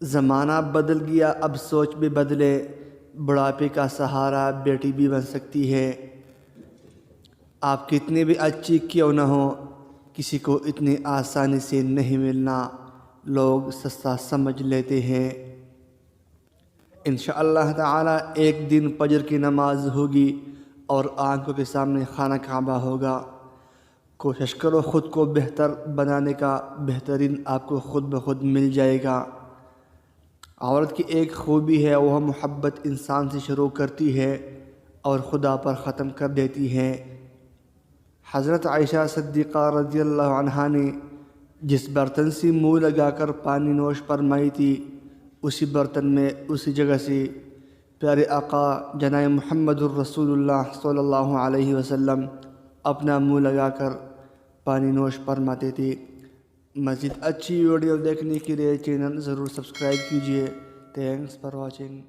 زمانہ بدل گیا، اب سوچ بھی بدلے، بڑھاپے کا سہارا بیٹی بھی بن سکتی ہے۔ آپ کتنی بھی اچھی کیوں نہ ہو، کسی کو اتنی آسانی سے نہیں ملنا، لوگ سستا سمجھ لیتے ہیں۔ انشاءاللہ تعالی ایک دن فجر کی نماز ہوگی اور آنکھوں کے سامنے خانہ کعبہ ہوگا۔ کوشش کرو خود کو بہتر بنانے کا، بہترین آپ کو خود بخود مل جائے گا۔ عورت کی ایک خوبی ہے، وہ محبت انسان سے شروع کرتی ہے اور خدا پر ختم کر دیتی ہے۔ حضرت عائشہ صدیقہ رضی اللہ عنہا نے جس برتن سے منہ لگا کر پانی نوش فرمائی تھی، اسی برتن میں اسی جگہ سے پیارے آقا جناب محمد الرسول اللہ صلی اللہ علیہ وسلم اپنا منہ لگا کر پانی نوش فرماتے تھے۔ مزید اچھی ویڈیو دیکھنے کے لیے چینل ضرور سبسکرائب کیجیے۔ Thanks for watching.